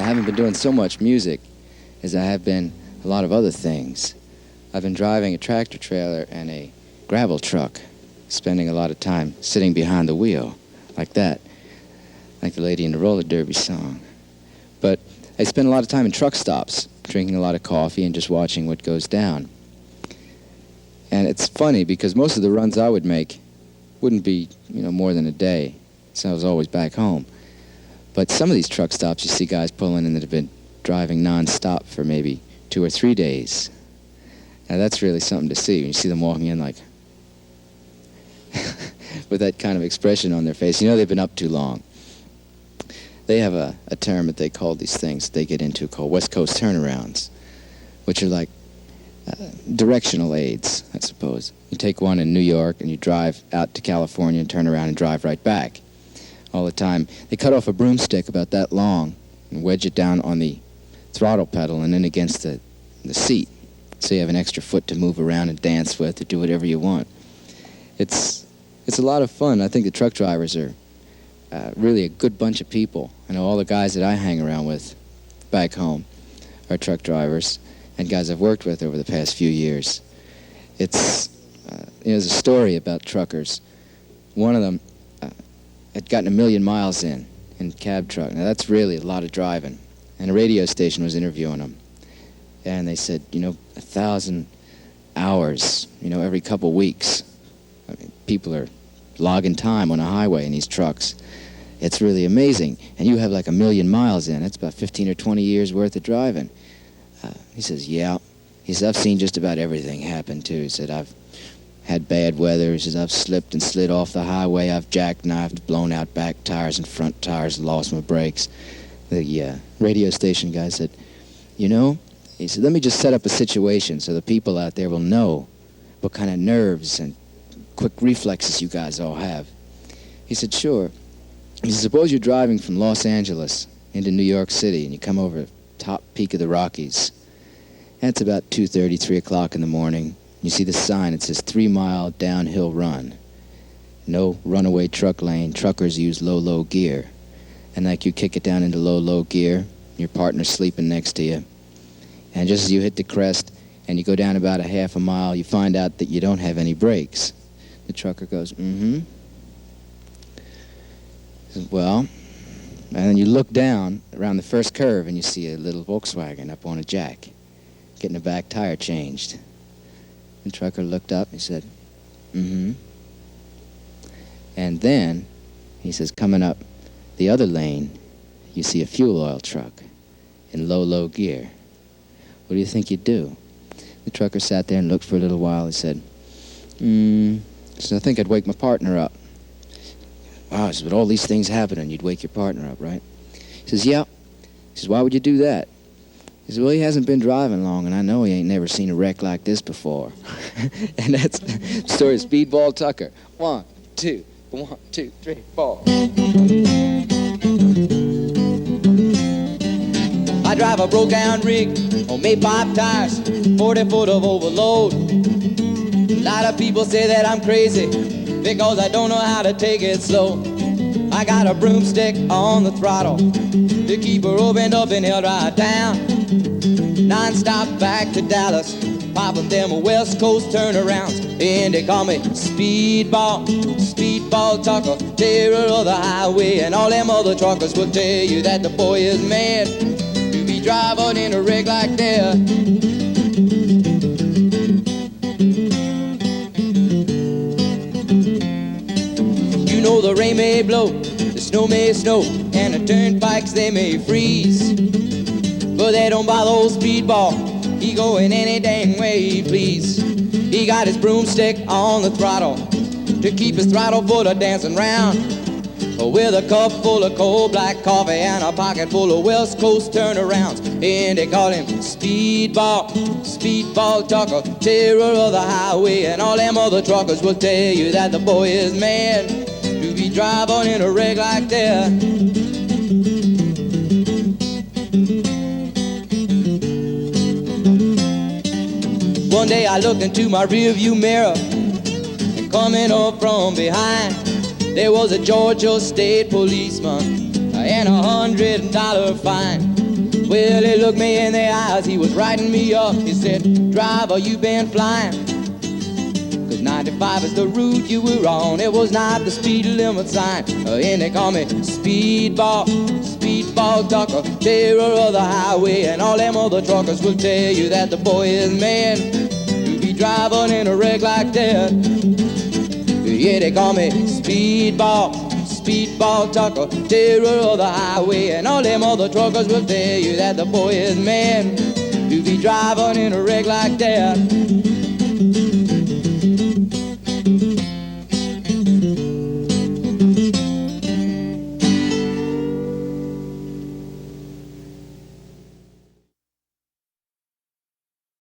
I haven't been doing so much music as I have been a lot of other things. I've been driving a tractor trailer and a gravel truck, spending a lot of time sitting behind the wheel, like that, like the lady in the roller derby song. But I spend a lot of time in truck stops, drinking a lot of coffee and just watching what goes down. And it's funny because most of the runs I would make wouldn't be, more than a day, so I was always back home. But some of these truck stops, you see guys pulling in that have been driving non-stop for maybe 2 or 3 days. Now that's really something to see. When you see them walking in like, with that kind of expression on their face, they've been up too long. They have a term that they call these things they get into called West Coast turnarounds, which are like directional aids, I suppose. You take one in New York and you drive out to California and turn around and drive right back all the time. They cut off a broomstick about that long and wedge it down on the throttle pedal and then against the seat, so you have an extra foot to move around and dance with or do whatever you want. It's a lot of fun. I think the truck drivers are really a good bunch of people. I know all the guys that I hang around with back home are truck drivers and guys I've worked with over the past few years. There's a story about truckers. One of them had gotten 1 million miles in cab truck. Now that's really a lot of driving. And a radio station was interviewing him. And they said, 1,000 hours, every couple weeks. I mean, people are logging time on a highway in these trucks. It's really amazing. And you have like 1 million miles in. That's about 15 or 20 years worth of driving. He says, yeah. He says, I've seen just about everything happen, too. He said, I've had bad weather. He says, I've slipped and slid off the highway. I've jackknifed, blown out back tires and front tires, lost my brakes. The radio station guy said, he said, let me just set up a situation so the people out there will know what kind of nerves and quick reflexes you guys all have. He said, sure. He said, suppose you're driving from Los Angeles into New York City and you come over the top peak of the Rockies. And it's about 2:30, 3 o'clock in the morning. You see the sign. It says 3-mile downhill run. No runaway truck lane. Truckers use low gear. And like you kick it down into low gear, your partner's sleeping next to you. And just as you hit the crest and you go down about a half a mile, you find out that you don't have any brakes. The trucker goes, mm-hmm. He says, well, and then you look down around the first curve and you see a little Volkswagen up on a jack, getting a back tire changed. The trucker looked up and he said, mm-hmm. And then, he says, coming up the other lane, you see a fuel oil truck in low gear. What do you think you'd do? The trucker sat there and looked for a little while. He said, so I think I'd wake my partner up. Wow, he says, but all these things happening, you'd wake your partner up, right? He says, yeah. He says, why would you do that? He says, well, he hasn't been driving long, and I know he ain't never seen a wreck like this before. And that's the story of Speedball Tucker. 1, 2, 1, 2, 3, 4. I drive a broke-down rig on made 5 tires, 40 foot of overload. A lot of people say that I'm crazy because I don't know how to take it slow. I got a broomstick on the throttle to keep her opened up and held right down. Non-stop back to Dallas, popping them West Coast turnarounds. And they call me Speedball, Speedball Tucker, terror of the highway. And all them other truckers will tell you that the boy is mad to be driving in a rig like that. You know the rain may blow, the snow may snow, and the turnpikes they may freeze, but they don't bother old Speedball. He going any dang way he please. He got his broomstick on the throttle to keep his throttle full of dancing round, with a cup full of cold black coffee and a pocket full of West Coast turnarounds. And they call him Speedball, Speedball Tucker, terror of the highway. And all them other truckers will tell you that the boy is mad to be driving in a rig like that. One day I looked into my rearview mirror, and coming up from behind, there was a Georgia state policeman and $100 fine. Well, he looked me in the eyes, he was writing me up. He said, driver, you been flying? 'Cause 95 is the route you were on. It was not the speed limit sign. And they call me Speedball, Speedball Tucker, terror of the highway. And all them other truckers will tell you that the boy is mad to be driving in a wreck like that. Yeah, they call me Speedball, Speedball Tucker, terror of the highway. And all them other truckers will tell you that the boy is mad to be driving in a wreck like that.